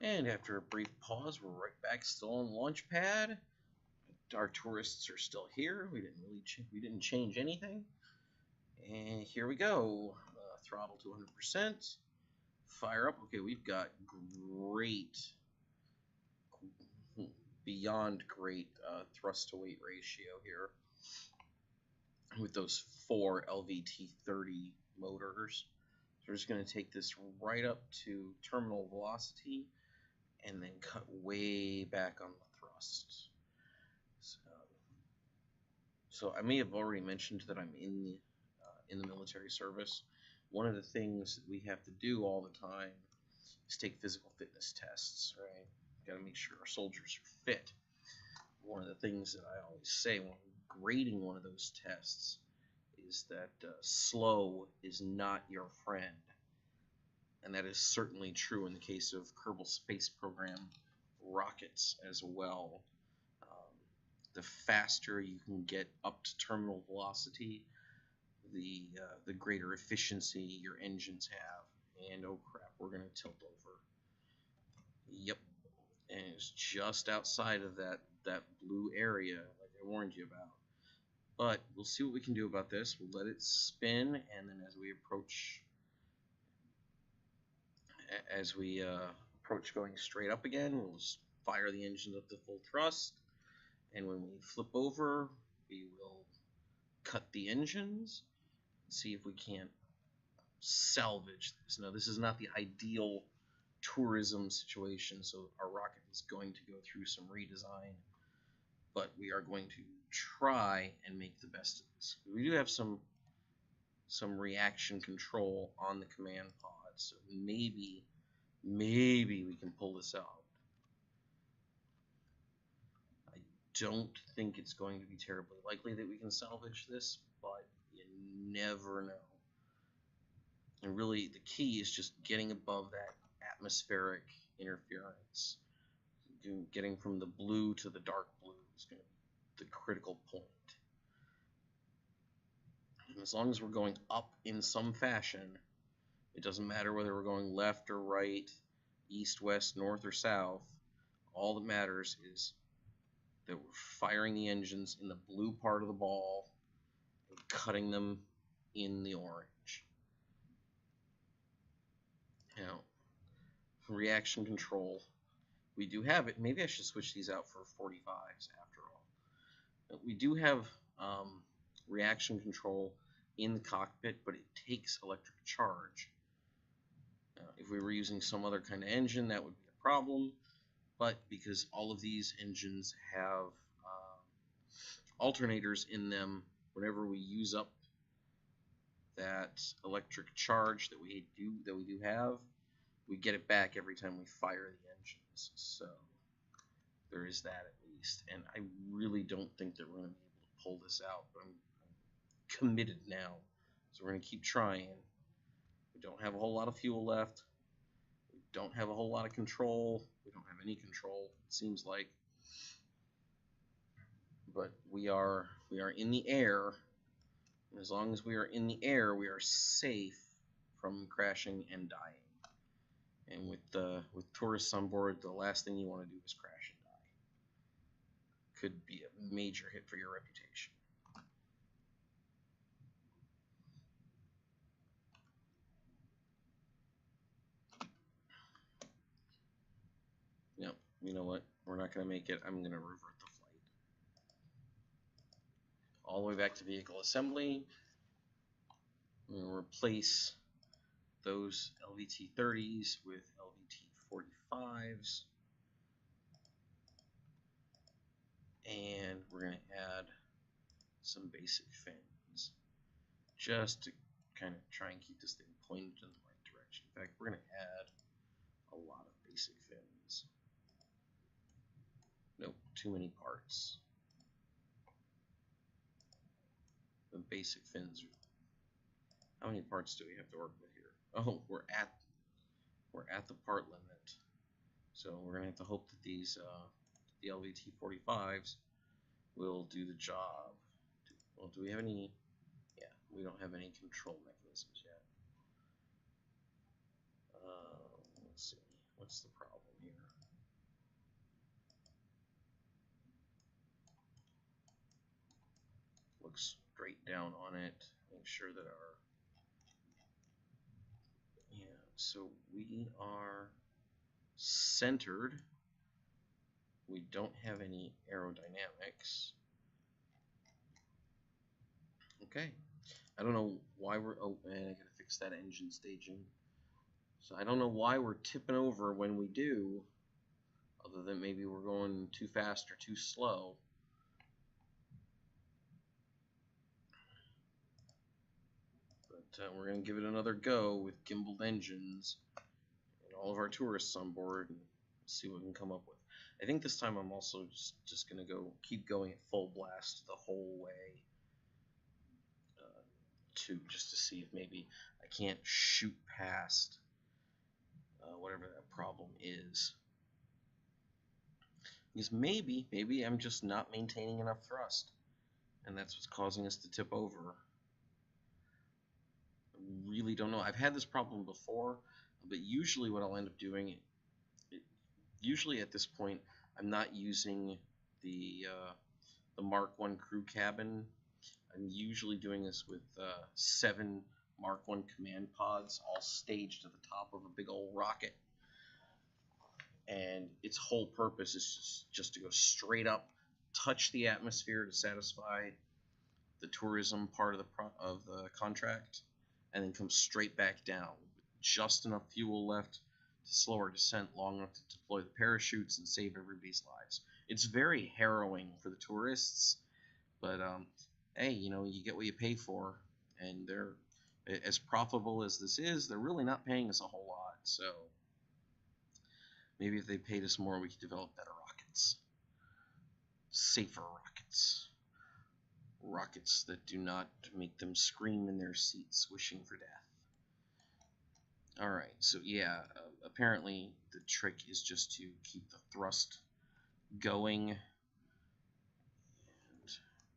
And after a brief pause, we're right back, still on launch pad. Our tourists are still here. We didn't change anything. And here we go. Throttle to 100%. Fire up. Okay, we've got great, beyond great thrust to weight ratio here with those 4 LVT30 motors. So we're just going to take this right up to terminal velocity and then cut way back on the thrust. So I may have already mentioned that I'm in the military service. One of the things that we have to do all the time is take physical fitness tests, right? Got to make sure our soldiers are fit. One of the things that I always say when grading one of those tests is that slow is not your friend. And that is certainly true in the case of Kerbal Space Program rockets as well. The faster you can get up to terminal velocity, the greater efficiency your engines have. And oh crap, we're going to tilt over. Yep, and it's just outside of that blue area, like I warned you about. But we'll see what we can do about this. We'll let it spin, and then as we approach going straight up again, we'll just fire the engines up to full thrust. And when we flip over, we will cut the engines and see if we can't salvage this. Now, this is not the ideal tourism situation, so our rocket is going to go through some redesign, but we are going to try and make the best of this. We do have some reaction control on the command pod, so maybe we can pull this out. I don't think it's going to be terribly likely that we can salvage this, but you never know. And really, the key is just getting above that atmospheric interference. Getting from the blue to the dark blue is going to be the critical point. And as long as we're going up in some fashion, it doesn't matter whether we're going left or right, east, west, north, or south. All that matters is that we're firing the engines in the blue part of the ball and cutting them in the orange. Now, reaction control, we do have it. Maybe I should switch these out for 45s after all. We do have reaction control in the cockpit, but it takes electric charge. If we were using some other kind of engine, that would be a problem. But because all of these engines have alternators in them, whenever we use up that electric charge that we do have, we get it back every time we fire the engines. So there is that at least. And I really don't think that we're going to be able to pull this out, but I'm committed now. So we're going to keep trying. We don't have a whole lot of fuel left. We don't have a whole lot of control. We don't have any control, it seems like. But we are in the air. And as long as we are in the air, we are safe from crashing and dying. And with tourists on board, the last thing you want to do is crash and die. Could be a major hit for your reputation. No, you know what? We're not going to make it. I'm going to revert the flight. All the way back to vehicle assembly. I'm going to replace those LVT30s with LVT45s. And we're going to add some basic fins. Just to kind of try and keep this thing pointed in the right direction. In fact, we're going to add a lot of basic fins. Nope, too many parts. The basic fins. How many parts do we have to work with here? Oh, we're at the part limit. So we're gonna have to hope that these the LVT45s will do the job. Well, do we have any? Yeah, we don't have any control mechanisms yet. Let's see. What's the problem here? Look straight down on it. Make sure that our so we are centered. We don't have any aerodynamics. Okay. I don't know why we're. Oh, and I gotta fix that engine staging. So I don't know why we're tipping over when we do, other than maybe we're going too fast or too slow. But we're going to give it another go with gimbaled engines and all of our tourists on board and see what we can come up with. I think this time I'm also just going to keep going at full blast the whole way just to see if maybe I can't shoot past whatever that problem is. Because maybe I'm just not maintaining enough thrust, and that's what's causing us to tip over. I really don't know. I've had this problem before, but usually what I'll end up doing, usually at this point, I'm not using the Mark I crew cabin. I'm usually doing this with 7 Mark I command pods all staged at the top of a big old rocket. And its whole purpose is just to go straight up, touch the atmosphere to satisfy the tourism part of the contract, and then come straight back down with just enough fuel left to slow our descent long enough to deploy the parachutes and save everybody's lives. It's very harrowing for the tourists, but hey, you know, you get what you pay for, and they're as profitable as this is, they're really not paying us a whole lot. So maybe if they paid us more, we could develop better rockets, safer rockets, rockets that do not make them scream in their seats wishing for death. Alright, so yeah, apparently the trick is just to keep the thrust going, and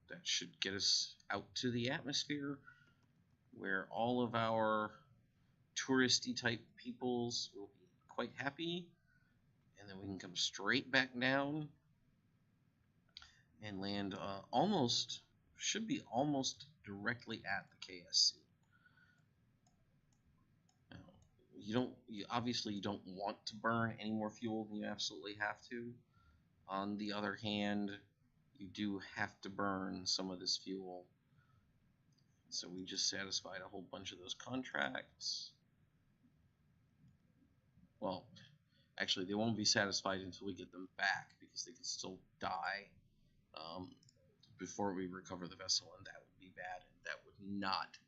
that should get us out to the atmosphere where all of our touristy type peoples will be quite happy, and then we can come straight back down and land should be almost directly at the KSC. Obviously you don't want to burn any more fuel than you absolutely have to. On the other hand, you do have to burn some of this fuel. So we just satisfied a whole bunch of those contracts. Well, actually they won't be satisfied until we get them back, because they can still die before we recover the vessel, and that would be bad, and that would not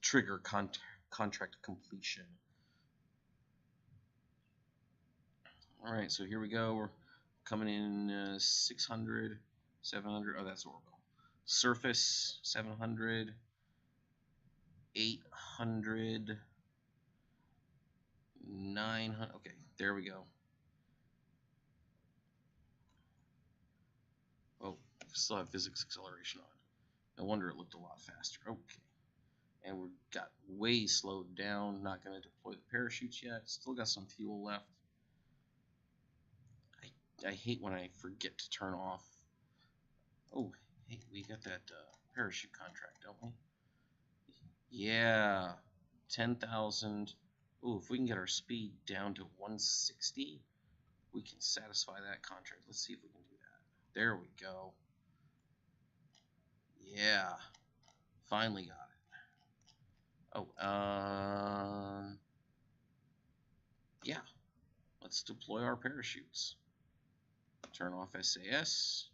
trigger contract completion. Alright, so here we go. We're coming in 600, 700. Oh, that's orbital. Surface 700, 800, 900. Okay, there we go. Oh, still have physics acceleration on. No wonder it looked a lot faster. Okay. And we got way slowed down. Not going to deploy the parachutes yet. Still got some fuel left. I hate when I forget to turn off. Oh, hey, we got that parachute contract, don't we? Yeah, 10,000. Oh, if we can get our speed down to 160, we can satisfy that contract. Let's see if we can do that. There we go. Yeah, finally got it. Oh, yeah. Let's deploy our parachutes. Turn off SAS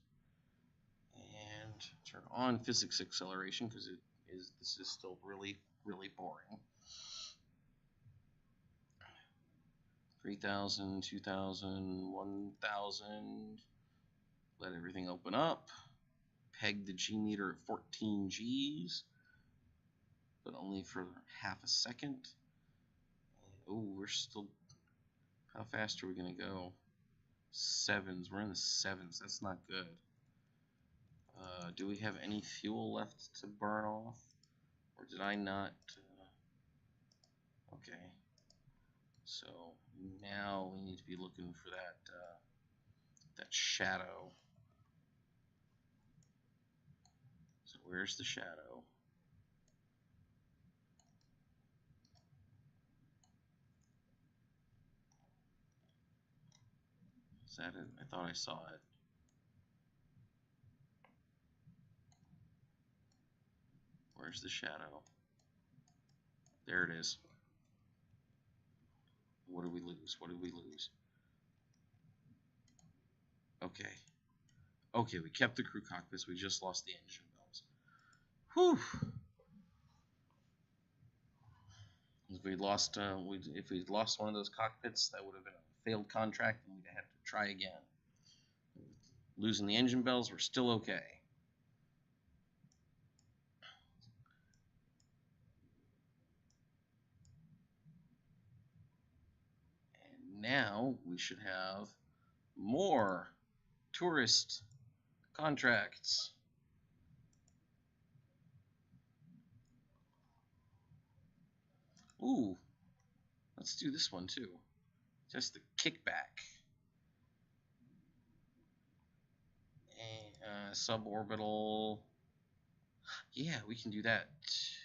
and turn on physics acceleration, because this is still really, really boring. 3,000, 2,000, 1,000. Let everything open up. Peg the G meter at 14 Gs, but only for half a second. Oh, we're still. How fast are we gonna go? 7s. We're in the 7s. That's not good. Do we have any fuel left to burn off, or did I not? Okay. So Now we need to be looking for that shadow. So where's the shadow? Is that it? I thought I saw it. Where's the shadow? There it is. What did we lose? What did we lose? Okay. Okay, we kept the crew cockpits. We just lost the engine bells. Whew. If we'd lost one of those cockpits, that would have been a failed contract, and we'd have to try again. Losing the engine bells, we're still okay. And now we should have more tourist contracts. Ooh, let's do this one too. Just the kickback. Suborbital. Yeah, we can do that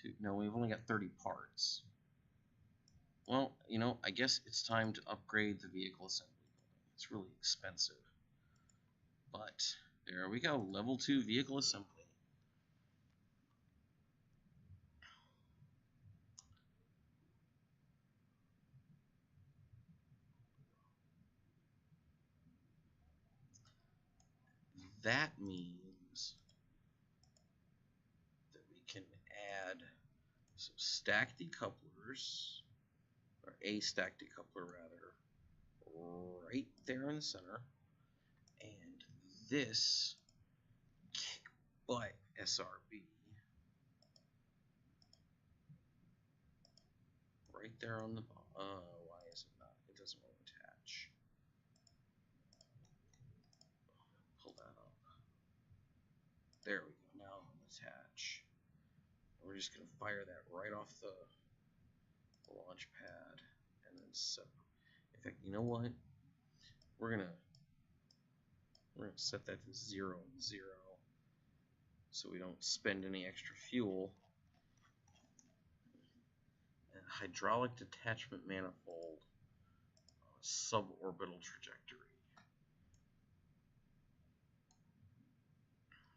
too. No, we've only got 30 parts. Well, you know, I guess it's time to upgrade the vehicle assembly building. It's really expensive. But there we go, level 2 vehicle assembly. That means that we can add some stack decouplers, or a stack decoupler rather, right there in the center. And this kick butt SRB right there on the bottom. Why is it not? It doesn't want to attach. Pull that up. There we go. Now it'll attach. We're just going to fire that right off the launch pad and then separate. In fact, you know what? We're gonna set that to 0 and 0 so we don't spend any extra fuel. And hydraulic detachment manifold on a suborbital trajectory.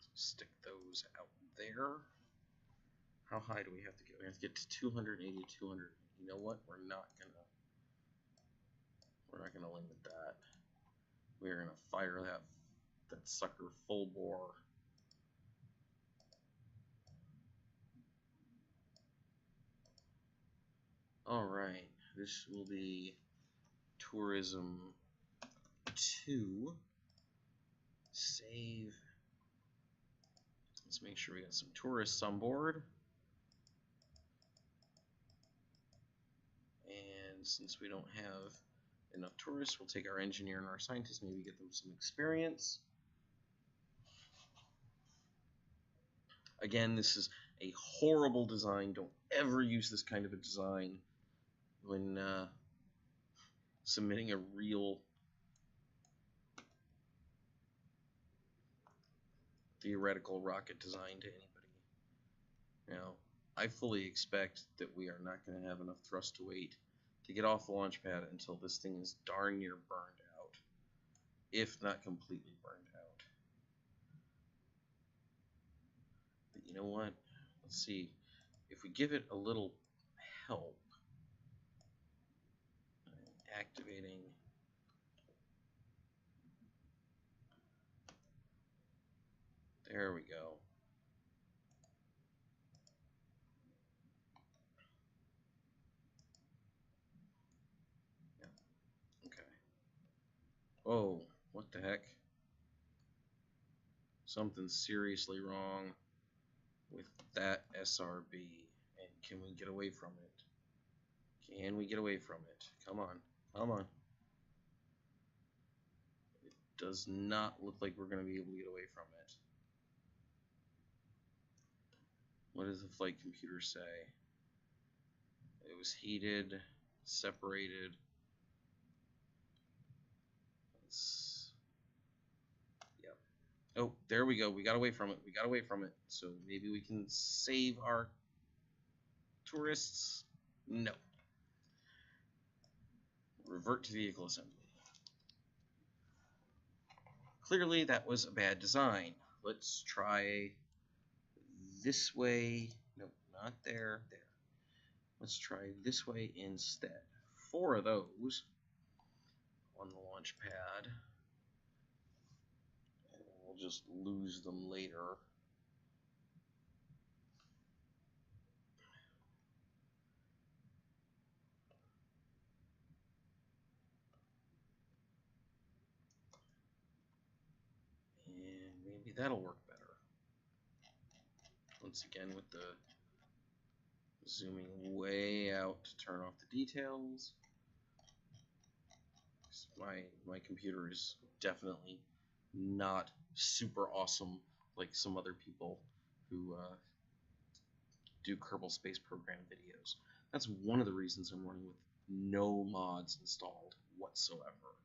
So stick those out there. How high do we have to get? We have to get to 280, 200. You know what? We're not gonna limit that. We're gonna fire that sucker full bore. All right, this will be tourism 2. Save. Let's make sure we got some tourists on board. And since we don't have enough tourists, we'll take our engineer and our scientist, maybe get them some experience. Again, this is a horrible design. Don't ever use this kind of a design when submitting a real theoretical rocket design to anybody. Now, I fully expect that we are not going to have enough thrust to weight to get off the launch pad until this thing is darn near burned out, if not completely burned out. But you know what? Let's see. If we give it a little help, activating there we go. Yeah. Okay. Oh, what the heck? Something's seriously wrong with that SRB. And can we get away from it? Can we get away from it? Come on. Come on. It does not look like we're going to be able to get away from it. What does the flight computer say? It was heated, separated. Oh, there we go. We got away from it. We got away from it. So maybe we can save our tourists. No. Revert to vehicle assembly. Clearly, that was a bad design. Let's try this way. Nope, not there. There. Let's try this way instead. 4 of those on the launch pad. And we'll just lose them later. And maybe that'll work better. Once again with the zooming way out to turn off the details. My computer is definitely not super awesome like some other people who do Kerbal Space Program videos. That's one of the reasons I'm running with no mods installed whatsoever.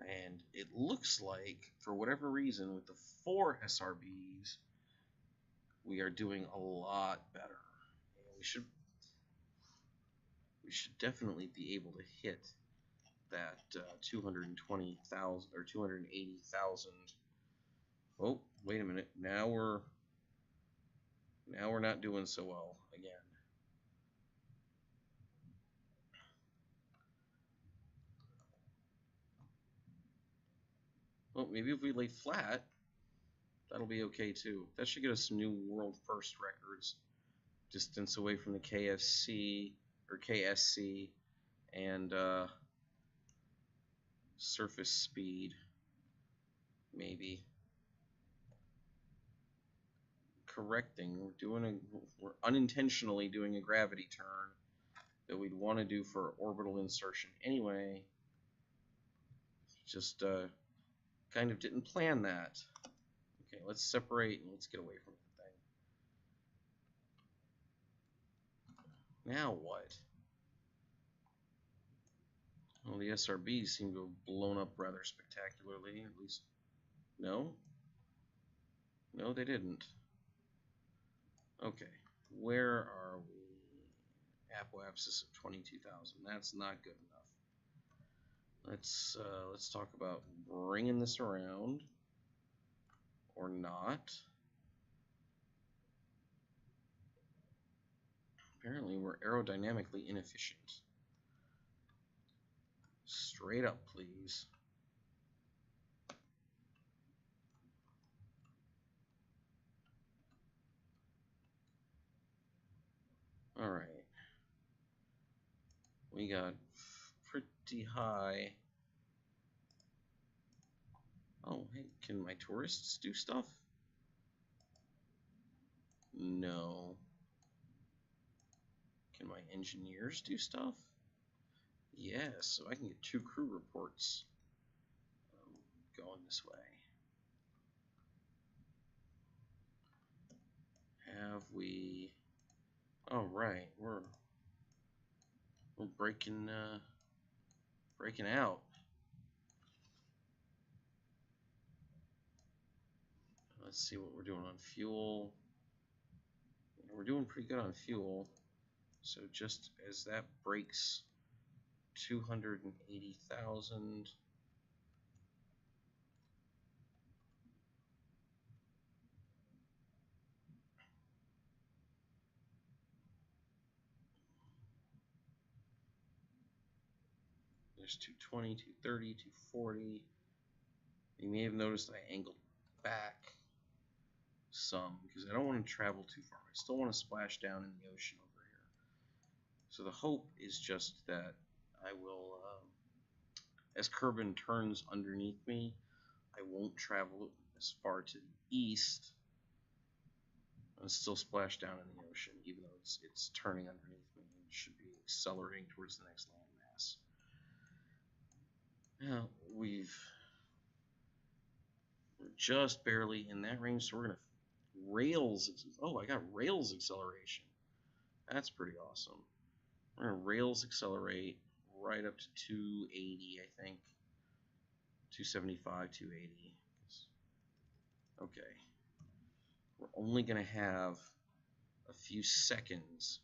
And it looks like, for whatever reason, with the 4 SRBs, we are doing a lot better. And we should definitely be able to hit that 220,000 or 280,000. Oh, wait a minute. Now we're not doing so well again. Well, maybe if we lay flat, that'll be okay too. That should get us some new world first records. Distance away from the KFC or KSC, and surface speed, maybe. Correcting, we're unintentionally doing a gravity turn that we'd want to do for orbital insertion anyway. Just kind of didn't plan that. Okay, let's separate and let's get away from the thing. Now what? Well, the SRBs seem to have blown up rather spectacularly, at least. No? No, they didn't. Okay, where are we? Apoapsis of 22,000. That's not good enough. Let's talk about bringing this around, or not. Apparently, we're aerodynamically inefficient. Straight up, please. All right. We got pretty high. Oh, hey, can my tourists do stuff? No. Can my engineers do stuff? Yes, so I can get 2 crew reports going this way. Have we? Oh right, we're breaking out. Let's see what we're doing on fuel. We're doing pretty good on fuel. So just as that breaks 280,000. There's 220, 230, 240. You may have noticed I angled back some because I don't want to travel too far. I still want to splash down in the ocean over here. So the hope is just that I will, as Kerbal turns underneath me, I won't travel as far to the east and still splash down in the ocean, even though it's turning underneath me and should be accelerating towards the next landmass. Now we're just barely in that range, so we're gonna rails. Oh, I got rails acceleration. That's pretty awesome. We're gonna rails accelerate right up to 280, I think. 275, 280. Okay. We're only going to have a few seconds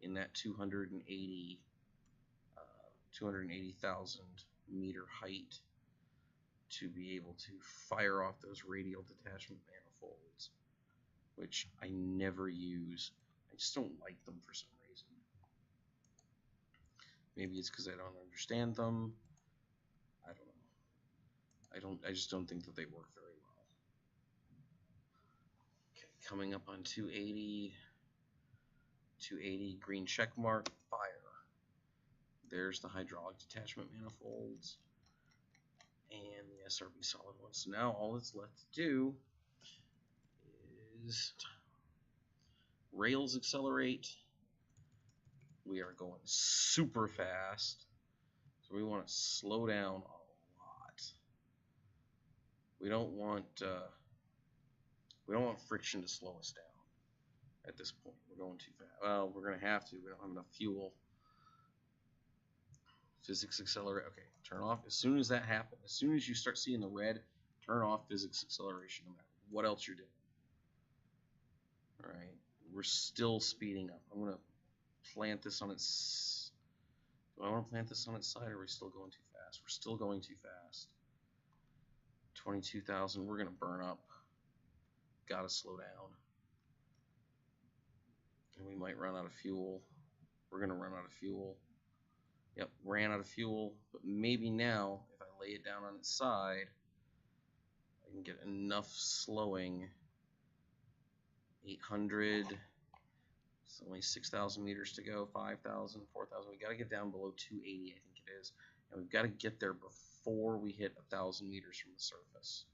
in that 280,000 meter height to be able to fire off those radial detachment manifolds, which I never use. I just don't like them for some reason. Maybe it's because I don't understand them. I don't know. I just don't think that they work very well. Okay, coming up on 280. 280, green check mark, fire. There's the hydraulic detachment manifolds and the SRB solid ones. So now all that's left to do is rails accelerate. We are going super fast, so we want to slow down a lot. We don't want friction to slow us down at this point. We're going too fast. Well, we're going to have to. We don't have enough fuel. Physics accelerate. Okay, turn off. As soon as that happens, as soon as you start seeing the red, turn off physics acceleration no matter what else you're doing. All right, we're still speeding up. I'm going to plant this on its... Do I want to plant this on its side, or are we still going too fast? We're still going too fast. 22,000, we're going to burn up. Got to slow down. And we might run out of fuel. We're going to run out of fuel. Yep, ran out of fuel, but maybe now, if I lay it down on its side, I can get enough slowing. 800, it's only 6,000 meters to go, 5,000, 4,000. We got to get down below 280, I think it is, and we've got to get there before we hit 1,000 meters from the surface.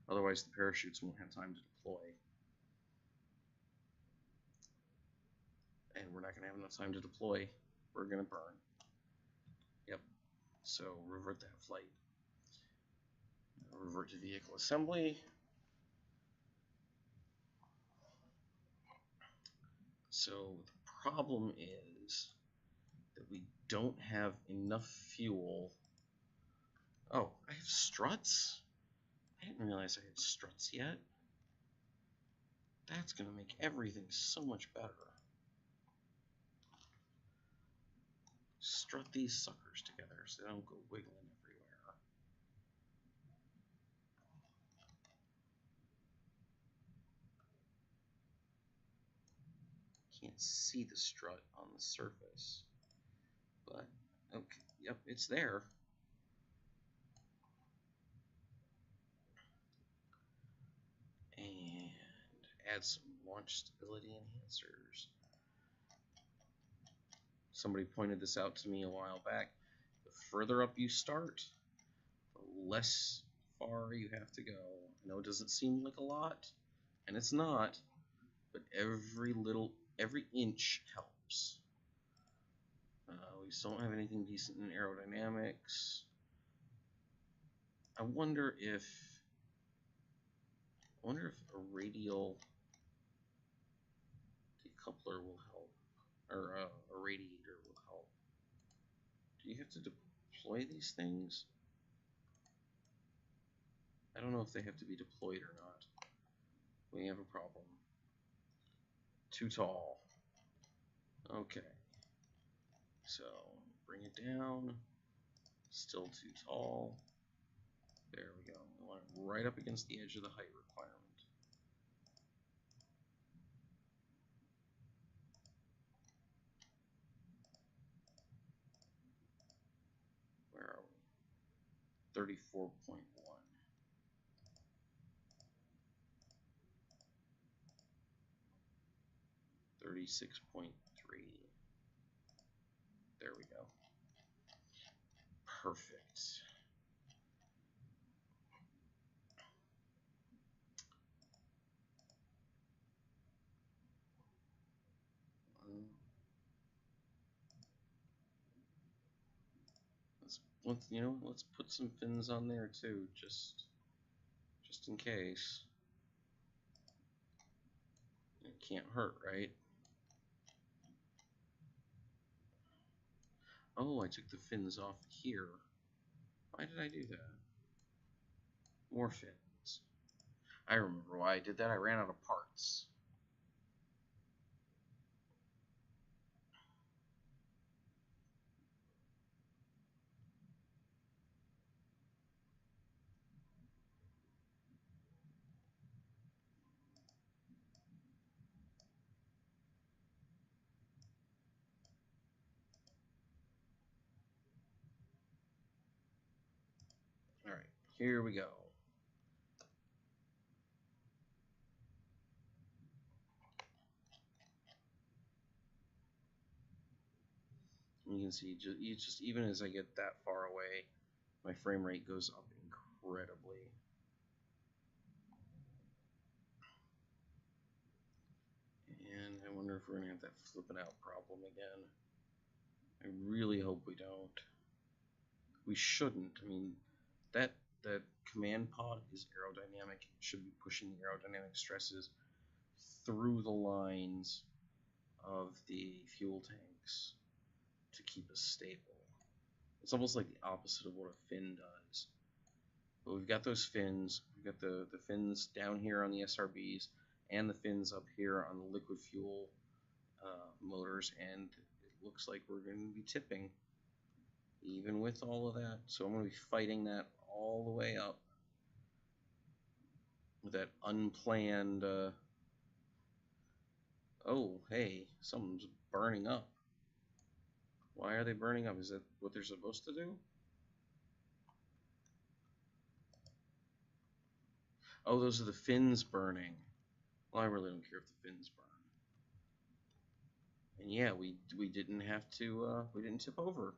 Otherwise, the parachutes won't have time to deploy. And we're not going to have enough time to deploy. We're going to burn. Yep. So revert that flight. Revert to vehicle assembly. So the problem is that we don't have enough fuel. Oh, I have struts? I didn't realize I had struts yet. That's going to make everything so much better. Strut these suckers together so they don't go wiggling everywhere. Can't see the strut on the surface, but okay, yep, it's there. And add some launch stability enhancers. Somebody pointed this out to me a while back. The further up you start, the less far you have to go. I know it doesn't seem like a lot, and it's not, but every inch helps. We still don't have anything decent in aerodynamics. I wonder if a radial decoupler will help, or a radiator will help. Do you have to deploy these things? I don't know if they have to be deployed or not. We have a problem. Too tall. Okay. So bring it down. Still too tall. There we go. We want it right up against the edge of the height requirement. Where are we? 34.1. 36.3. There we go. Perfect. Let's put some fins on there too, just in case. It can't hurt, right? Oh, I took the fins off here. Why did I do that? More fins. I remember why I did that. I ran out of parts. Alright, here we go. You can see, just even as I get that far away, my frame rate goes up incredibly. And I wonder if we're going to have that flipping out problem again. I really hope we don't. We shouldn't. I mean, that command pod is aerodynamic. It should be pushing the aerodynamic stresses through the lines of the fuel tanks to keep us stable. It's almost like the opposite of what a fin does. But we've got those fins. We've got the fins down here on the SRBs and the fins up here on the liquid fuel motors, and it looks like we're going to be tipping even with all of that. So I'm going to be fighting that all the way up with that unplanned oh, hey, something's burning up. Why are they burning up? Is that what they're supposed to do? Oh, those are the fins burning. Well, I really don't care if the fins burn. And yeah, we didn't have to, we didn't tip over.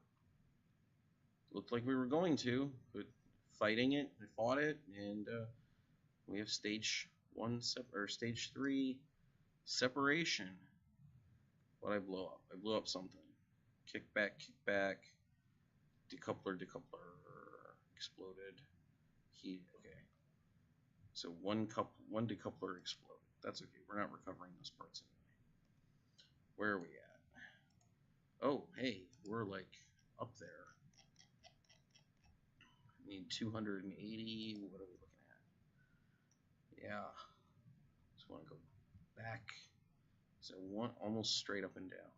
Looked like we were going to, but fighting it, we fought it, and we have stage 1 or stage 3 separation. What I blow up? I blew up something. Kick back, decoupler, exploded, heat. Okay, so one decoupler exploded. That's okay. We're not recovering those parts anyway. Where are we at? Oh, hey, we're like up there. I need 280. What are we looking at? Yeah. Just want to go back. So almost straight up and down.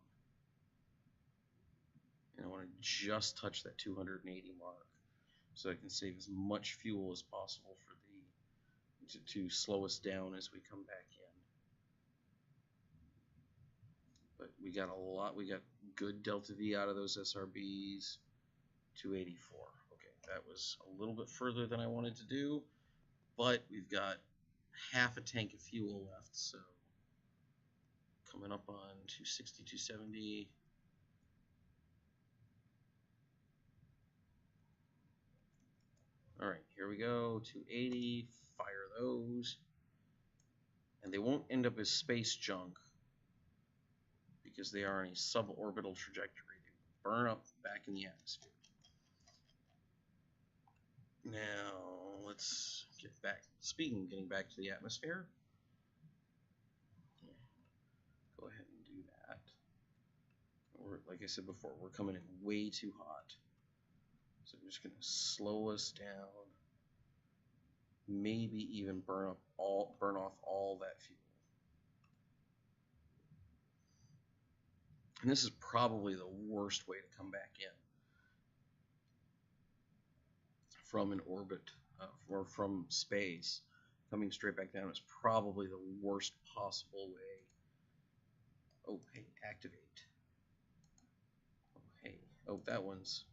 And I want to just touch that 280 mark so I can save as much fuel as possible for to slow us down as we come back in. But we got a lot. We got good delta V out of those SRBs. 284. Okay, that was a little bit further than I wanted to do, but we've got half a tank of fuel left, so coming up on 260, 270. All right, here we go. 280. Fire those, and they won't end up as space junk because they are on a suborbital trajectory. They burn up back in the atmosphere. Now let's get back. Speaking of getting back to the atmosphere, go ahead and do that. Like I said before, we're coming in way too hot, so I'm just going to slow us down. Maybe even burn off all that fuel. And this is probably the worst way to come back in from an orbit or from space. Coming straight back down is probably the worst possible way. Oh, hey, activate. Oh, hey. Oh, that one's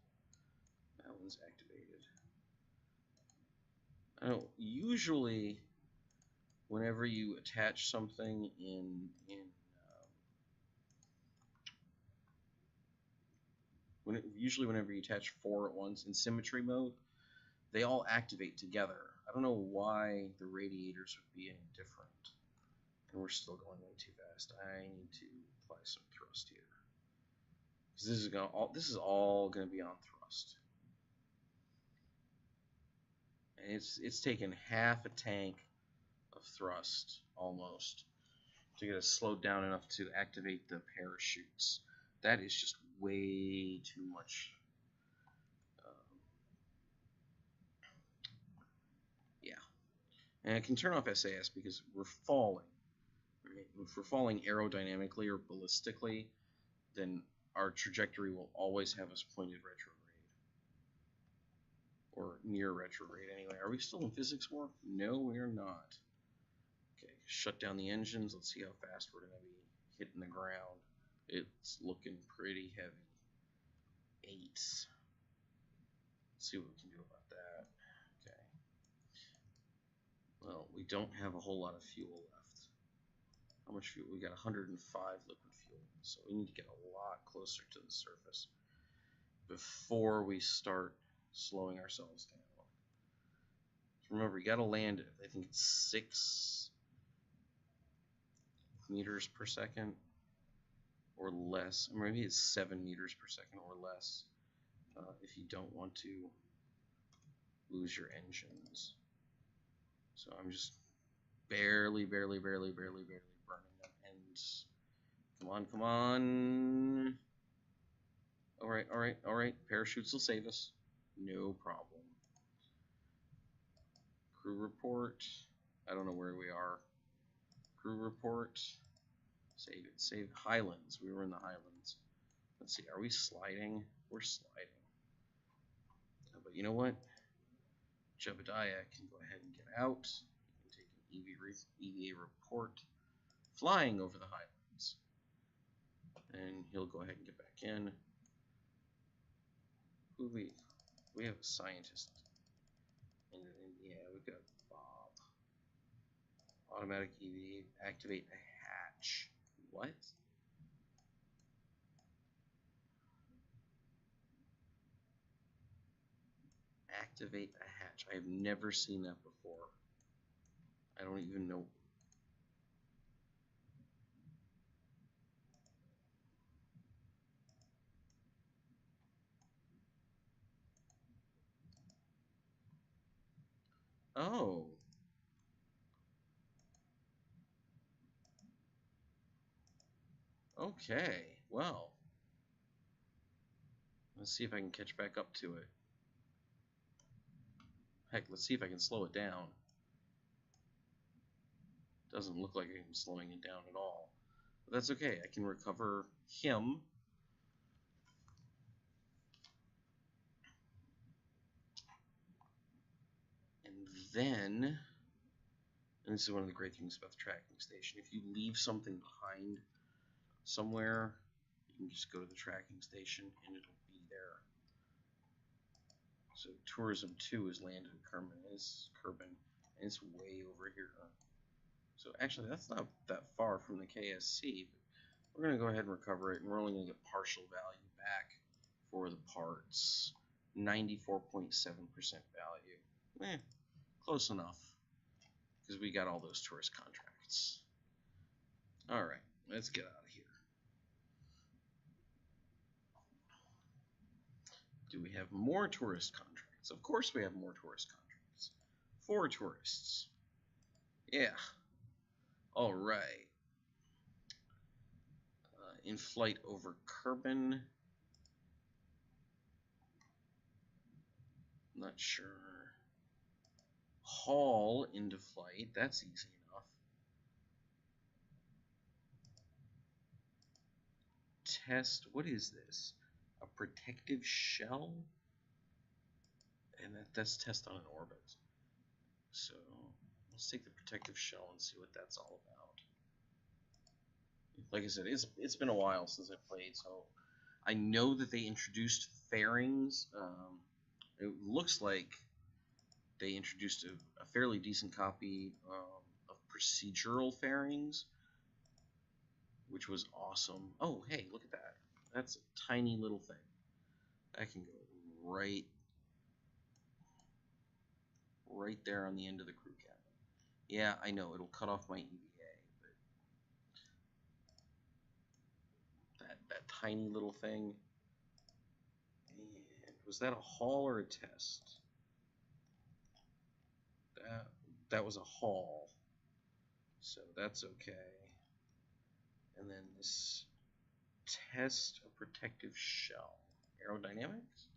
activated. I know, usually whenever you attach something usually whenever you attach 4 at once in symmetry mode, they all activate together. I don't know why the radiators would be any different. And we're still going way too fast. I need to apply some thrust here. Because this is all gonna be on thrust. And it's taken half a tank of thrust almost to get us slowed down enough to activate the parachutes. That is just way too much. Yeah. And I can turn off SAS because we're falling. Right? If we're falling aerodynamically or ballistically, then our trajectory will always have us pointed retrograde. Or near retrograde anyway. Are we still in physics war? No, we are not. Okay, shut down the engines. Let's see how fast we're going to be hitting the ground. It's looking pretty heavy. 8. Let's see what we can do about that. Okay. Well, we don't have a whole lot of fuel left. How much fuel? We got 105 liquid fuel. So we need to get a lot closer to the surface before we start slowing ourselves down. Remember, you got to land at, I think it's 6 meters per second or less. Or maybe it's 7 meters per second or less if you don't want to lose your engines. So I'm just barely burning them. And come on, come on. All right. Parachutes will save us. No problem. Crew report. I don't know where we are. Crew report. Save it. Save Highlands. We were in the Highlands. Let's see. Are we sliding? We're sliding. But you know what? Jebediah can go ahead and get out. He can take an EVA report. Flying over the Highlands. And he'll go ahead and get back in. Who we have a scientist. And yeah, we've got Bob. Automatic EVA. Activate a hatch. What? Activate a hatch. I have never seen that before. I don't even know. Oh. Okay. Well. Let's see if I can catch back up to it. Heck, let's see if I can slow it down. Doesn't look like I'm slowing it down at all. But that's okay. I can recover him. And then, and this is one of the great things about the tracking station, if you leave something behind somewhere, you can just go to the tracking station and it'll be there. So Tourism 2 is landed in Kerbal, and it's way over here. So actually, that's not that far from the KSC, but we're going to go ahead and recover it, and we're only going to get partial value back for the parts. 94.7% value. Close enough, because we got all those tourist contracts. All right, let's get out of here. Do we have more tourist contracts? Of course we have more tourist contracts. 4 tourists. Yeah. All right. In flight over Kerbal. Not sure. Haul into flight. That's easy enough. Test. What is this? A protective shell? And that's test on an orbit. So let's take the protective shell and see what that's all about. Like I said, it's been a while since I played, so I know that they introduced fairings. It looks like they introduced a fairly decent copy of procedural fairings, which was awesome. Oh, hey, look at that. That's a tiny little thing. That can go right there on the end of the crew cabin. Yeah, I know, it'll cut off my EVA, but that tiny little thing. And was that a haul or a test? That was a haul, so that's okay. And then this test a protective shell. Aerodynamics?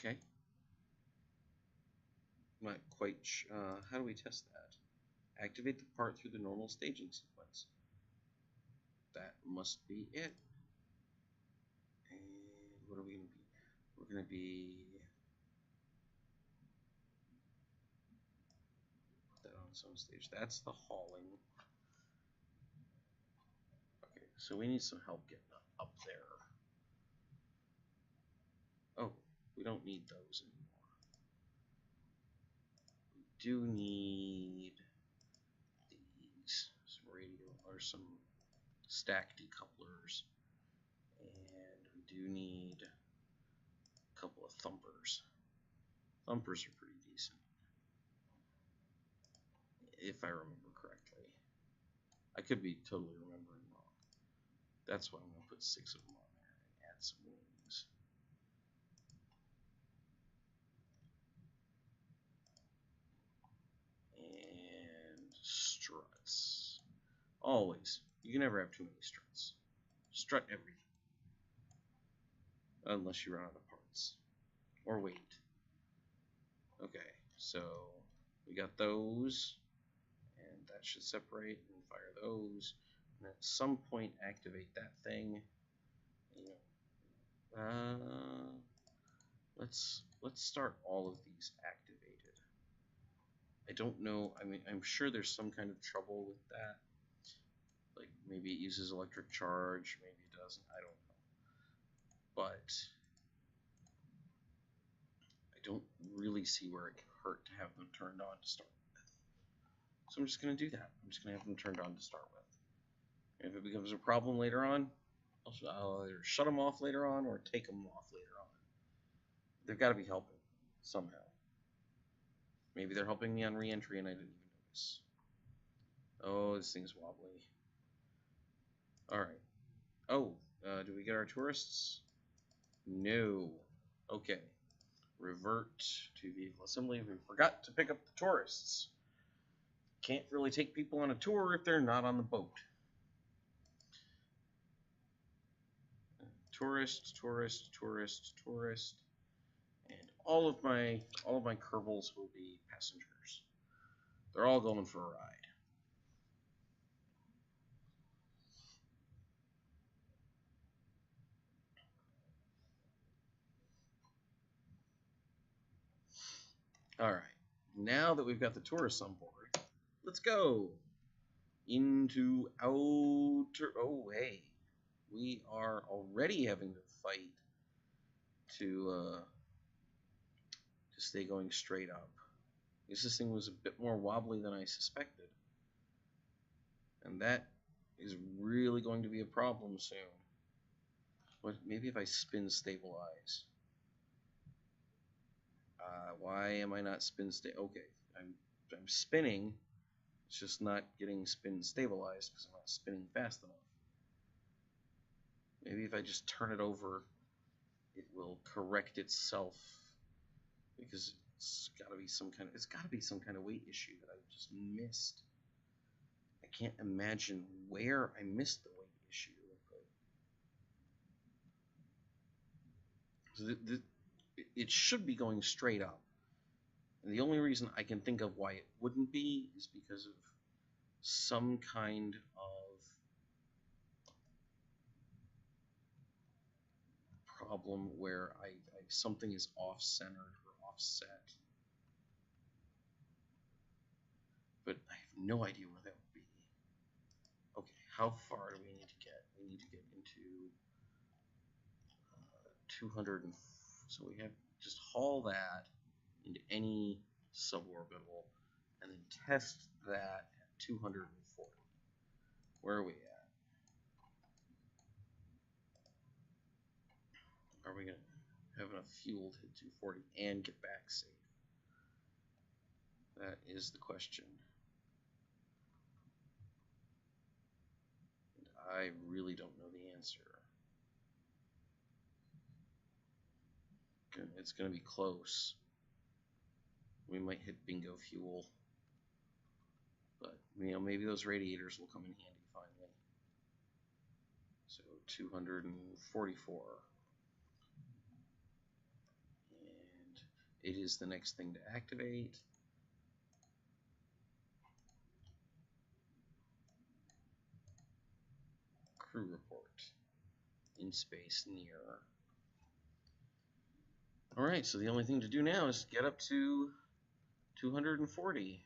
Okay. Not quite. How do we test that? Activate the part through the normal staging sequence. That must be it. And what are we going to be? We're going to be. Put that on some stage. That's the hauling. Okay, so we need some help getting up there. Oh, we don't need those anymore. We do need these, some radio or some stack decouplers, and we do need a couple of thumpers. Thumpers are pretty decent, if I remember correctly. I could be totally remembering wrong. That's why I'm going to put 6 of them on there and add some wings. And struts. Always. You can never have too many struts. Strut everything. Unless you run out of parts. Or weight. Okay, so we got those. And that should separate and fire those. And at some point activate that thing. You know, let's start all of these activated. I don't know. I mean, I'm sure there's some kind of trouble with that. Like maybe it uses electric charge, maybe it doesn't. I don't know. But I don't really see where it can hurt to have them turned on to start with. So I'm just going to do that. I'm just going to have them turned on to start with. And if it becomes a problem later on, I'll either shut them off later on or take them off later on. They've got to be helping somehow. Maybe they're helping me on re-entry and I didn't even notice. Oh, this thing's wobbly. Alright. Oh, do we get our tourists? No. Okay. Revert to vehicle assembly. We forgot to pick up the tourists. Can't really take people on a tour if they're not on the boat. Tourist, tourist, tourist, tourist. And all of my Kerbals will be passengers. They're all going for a ride. Alright, now that we've got the tourists on board, let's go into outer... Oh, hey, we are already having to fight to stay going straight up. I guess this thing was a bit more wobbly than I suspected. And that is really going to be a problem soon. But maybe if I spin stabilize. Why am I not spin okay, I'm spinning. It's just not getting spin stabilized because I'm not spinning fast enough. Maybe if I just turn it over, it will correct itself. Because it's got to be some kind of weight issue that I just missed. I can't imagine where I missed the weight issue. But it should be going straight up. And the only reason I can think of why it wouldn't be is because of some kind of problem where something is off-centered or offset. But I have no idea where that would be. Okay, how far do we need to get? We need to get into 200, so we have just haul that into any suborbital and then test that at 240. Where are we at? Are we going to have enough fuel to hit 240 and get back safe? That is the question. And I really don't know the answer. It's gonna be close. We might hit bingo fuel. But, you know, maybe those radiators will come in handy finally. So 244. And it is the next thing to activate. Crew report. In space near. Alright, so the only thing to do now is get up to 240.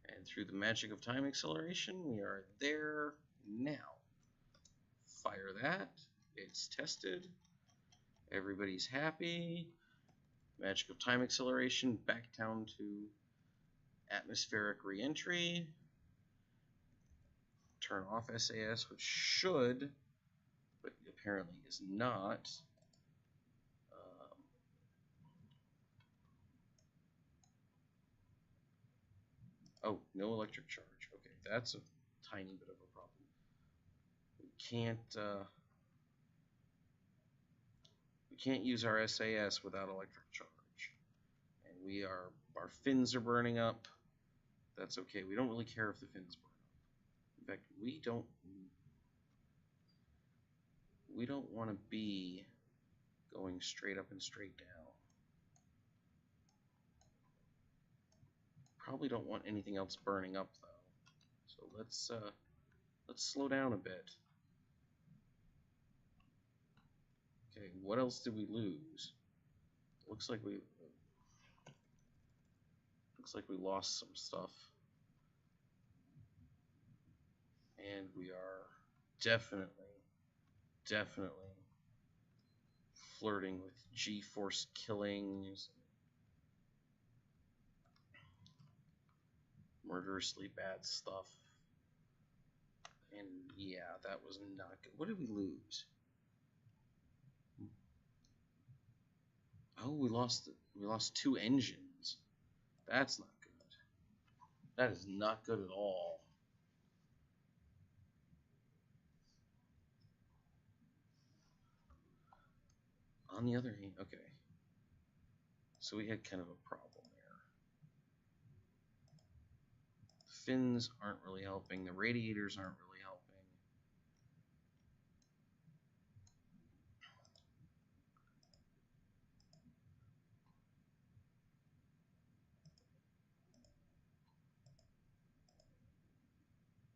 And through the magic of time acceleration, we are there now. Fire that. It's tested. Everybody's happy. Magic of time acceleration back down to atmospheric reentry. Turn off SAS, which should, but apparently is not. Oh, no electric charge. Okay, that's a tiny bit of a problem. We can't use our SAS without electric charge. And our fins are burning up. That's okay. We don't really care if the fins burn up. In fact, we don't want to be going straight up and straight down. Probably don't want anything else burning up though. So let's slow down a bit. Okay, what else did we lose? Looks like we lost some stuff. And we are definitely flirting with G-force killings, murderously bad stuff. And yeah, that was not good. What did we lose? Oh, we lost 2 engines. That's not good. That is not good at all. On the other hand, okay. So we had kind of a problem there. The fins aren't really helping. The radiators aren't really helping.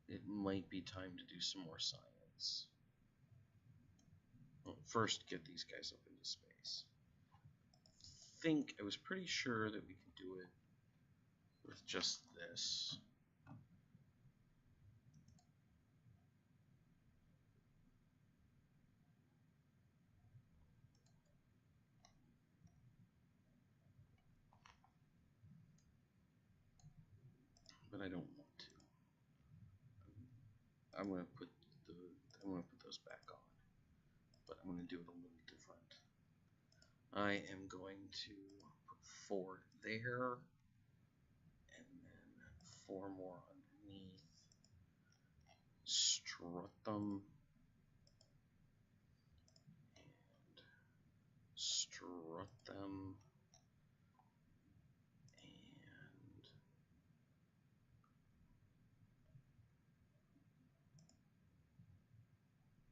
It might be time to do some more science. Well, first, get these guys up into space. I was pretty sure that we could do it with just this. But I don't want to. I'm gonna put those back on. But I'm gonna do it a little different. I am going to put 4 there, and then 4 more underneath. Strut them, and strut them, and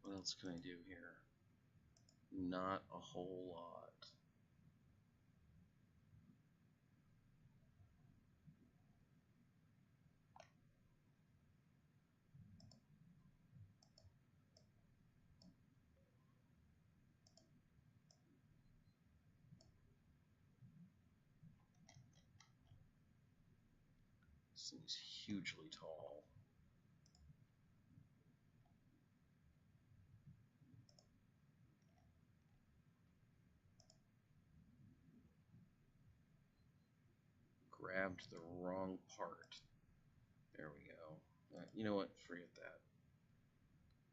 what else can I do here? Not a whole lot. This thing's hugely tall. Grabbed the wrong part. There we go. You know what? Forget that.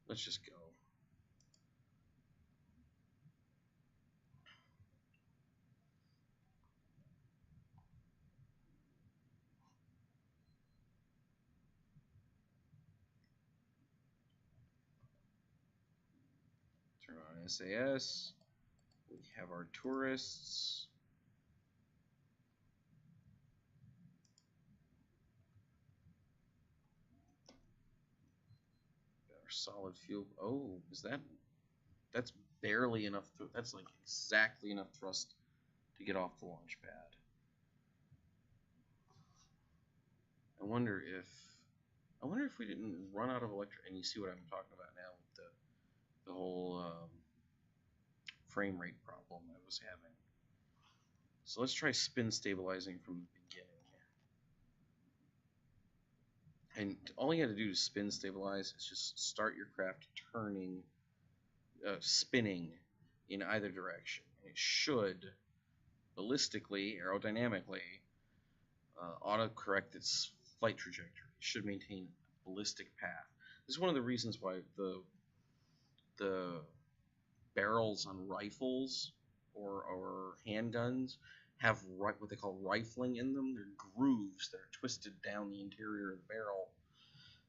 Let's just go. Turn on SAS. We have our tourists. Got our solid fuel. Oh, is that? That's barely enough. That's like exactly enough thrust to get off the launch pad. I wonder if we didn't run out of electric. And you see what I'm talking about now with the whole frame rate problem I was having. So let's try spin stabilizing from the beginning. And all you got to do to spin stabilize is just start your craft turning, spinning in either direction. And it should, ballistically, aerodynamically, autocorrect its flight trajectory. It should maintain a ballistic path. This is one of the reasons why the barrels on rifles or handguns have what they call rifling in them. They're grooves that are twisted down the interior of the barrel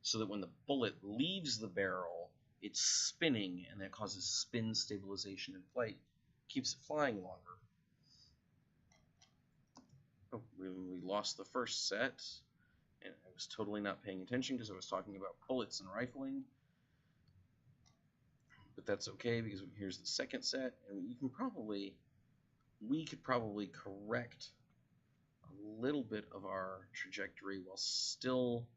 so that when the bullet leaves the barrel, it's spinning, and that causes spin stabilization in flight. Keeps it flying longer. Oh, we lost the first set, and I was totally not paying attention because I was talking about bullets and rifling. But that's okay because here's the second set, and we could probably correct a little bit of our trajectory while still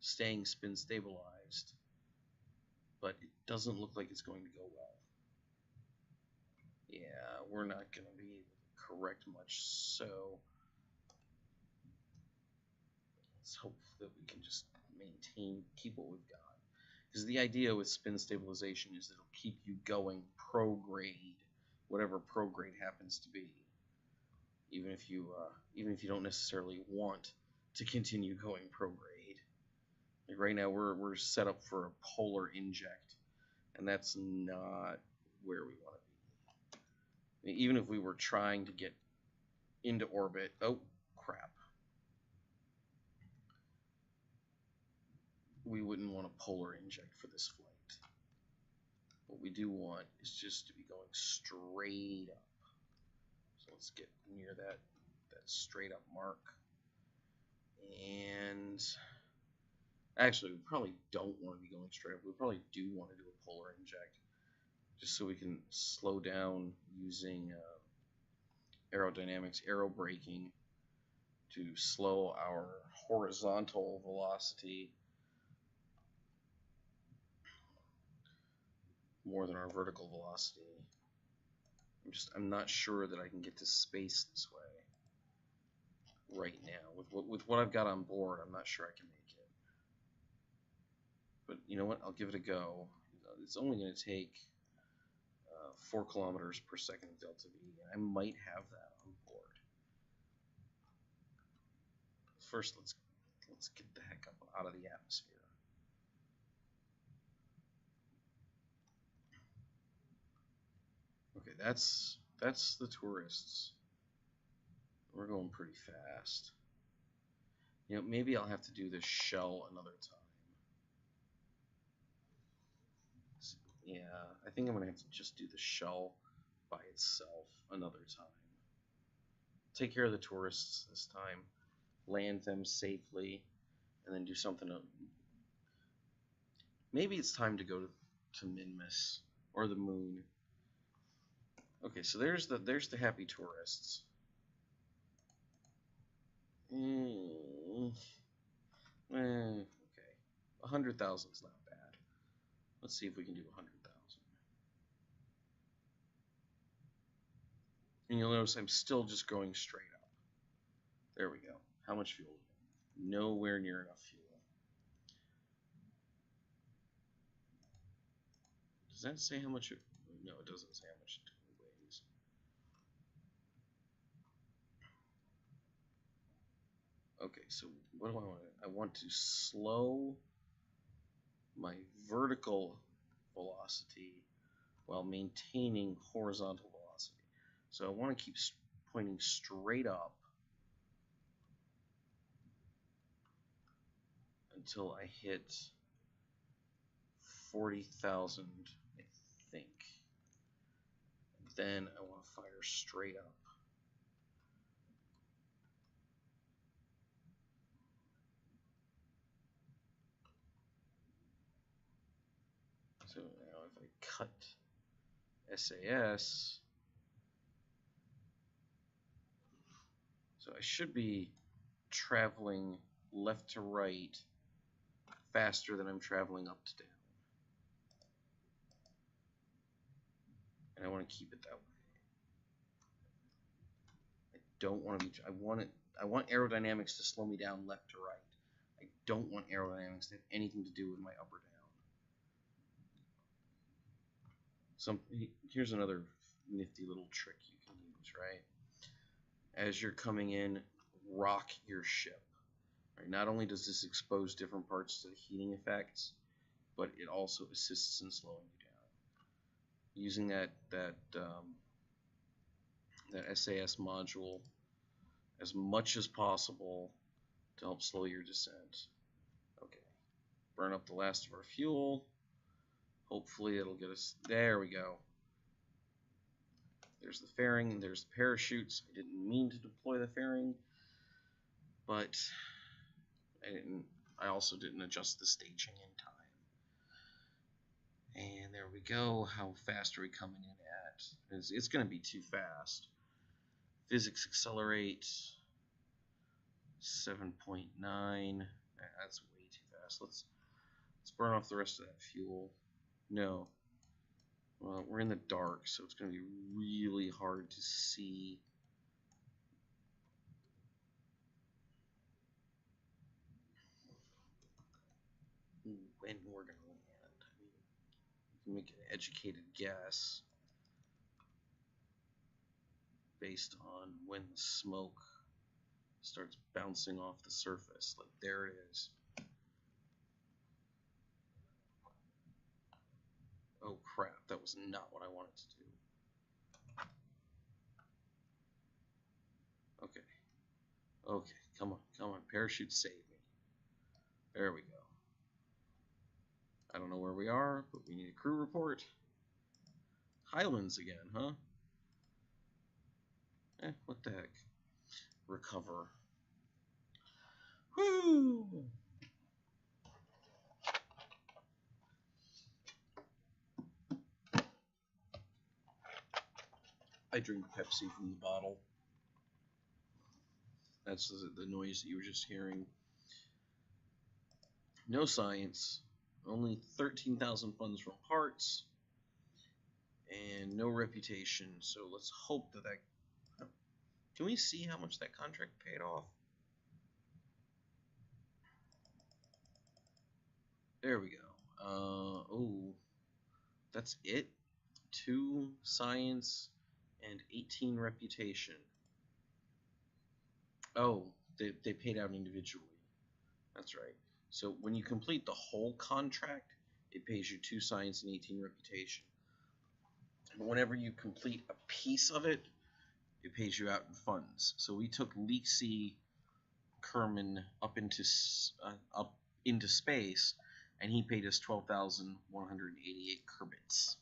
staying spin stabilized, but it doesn't look like it's going to go well. Yeah, we're not going to be able to correct much, so let's hope that we can just keep what we've got. Because the idea with spin stabilization is that it'll keep you going prograde, whatever prograde happens to be, even if you don't necessarily want to continue going prograde. Like right now, we're set up for a polar inject, and that's not where we want to be. Even if we were trying to get into orbit, oh crap, we wouldn't want a polar inject for this flight. What we do want is just to be going straight up. So let's get near that straight up mark. And actually, we probably don't want to be going straight up. We probably do want to do a polar inject, just so we can slow down using aerodynamics, aero braking, to slow our horizontal velocity more than our vertical velocity. I'm not sure that I can get to space this way right now. With what I've got on board, I'm not sure I can make it. But you know what? I'll give it a go. It's only going to take 4 kilometers per second delta V, and I might have that on board. First, let's get the heck up out of the atmosphere. Okay, that's the tourists. We're going pretty fast. You know, maybe I'll have to do this shell another time. Yeah, I think I'm going to have to just do the shell by itself another time. Take care of the tourists this time, land them safely, and then do something. Maybe it's time to go to Minmus or the moon. Okay, so there's the happy tourists. Okay, 100,000 is not bad. Let's see if we can do 100,000. And you'll notice I'm still just going straight up. There we go. How much fuel? Nowhere near enough fuel. Does that say how much? No, it doesn't say how much it weighs. Okay, so what do I want? I want to slow my vertical velocity while maintaining horizontal velocity. So I want to keep pointing straight up until I hit 40,000, I think. then I want to fire straight up. So now if I cut SAS, so I should be traveling left to right faster than I'm traveling up to down. And I want to keep it that way. I don't want to be, I want aerodynamics to slow me down left to right. I don't want aerodynamics to have anything to do with my up or down. Here's another nifty little trick you can use, right? As you're coming in, rock your ship. Right? Not only does this expose different parts to the heating effects, but it also assists in slowing you down. Using that SAS module as much as possible to help slow your descent. Okay, burn up the last of our fuel. Hopefully it'll get us, there we go. There's the fairing, there's the parachutes. I didn't mean to deploy the fairing, but I also didn't adjust the staging in time. And there we go. How fast are we coming in at? It's going to be too fast. Physics accelerate 7.9. That's way too fast. Let's burn off the rest of that fuel. No. Well, we're in the dark, so it's going to be really hard to see. When we're going to land. I mean, you can make an educated guess based on when the smoke starts bouncing off the surface. Like, there it is. Oh crap, that was not what I wanted to do. Okay, come on, parachute save me. There we go. I don't know where we are, but we need a crew report. Highlands again, huh? What the heck? Recover. Woo! I drink Pepsi from the bottle. That's the noise that you were just hearing. No science, only 13,000 funds from parts, and no reputation. So let's hope that can we see how much that contract paid off? There we go. Oh, that's it. 2 science and 18 reputation. Oh, they paid out individually. That's right. So when you complete the whole contract, it pays you 2 science and 18 reputation. But whenever you complete a piece of it, it pays you out in funds. So we took Leaksea Kerman up into space, and he paid us 12,188 Kerbits.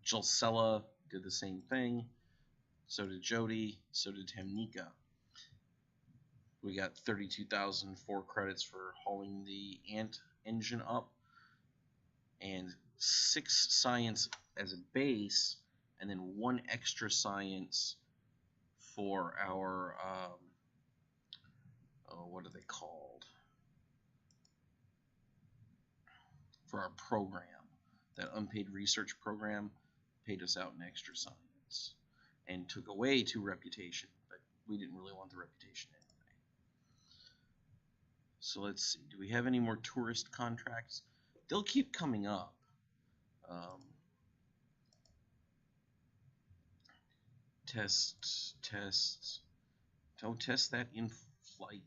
Jalsella did the same thing. So did Jody. So did Temnika. We got 32,004 credits for hauling the Ant engine up, and 6 science as a base, and then 1 extra science for our what are they called? For our program, that unpaid research program, paid us out an extra science, and took away 2 reputation, but we didn't really want the reputation anyway. So let's see, do we have any more tourist contracts? They'll keep coming up. Test. Don't test that in flight.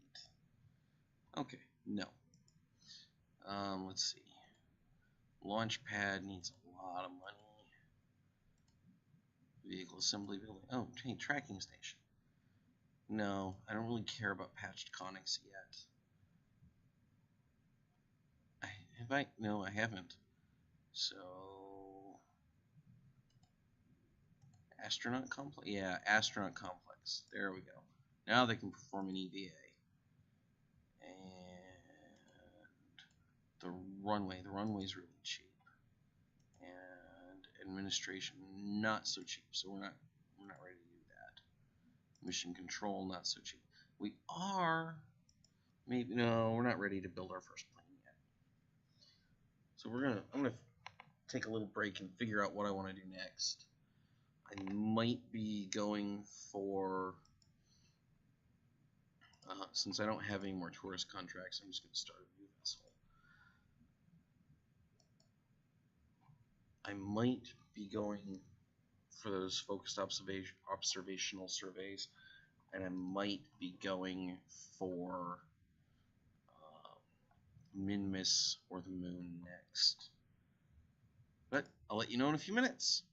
Okay, no. Let's see. Launch pad needs a lot of money. Vehicle assembly building. Oh, hey, tracking station. No, I don't really care about patched conics yet. No, I haven't. So Astronaut Complex? Yeah, Astronaut Complex. There we go. Now they can perform an EVA. And the runway's really cheap. And administration, not so cheap. So we're not ready to do that. Mission control, not so cheap. We are, maybe, no, we're not ready to build our first plane yet. So I'm gonna take a little break and figure out what I want to do next. I might be going for, since I don't have any more tourist contracts, I'm just going to start a new vessel. I might be going for those focused observational surveys, and I might be going for Minmus or the moon next. But I'll let you know in a few minutes.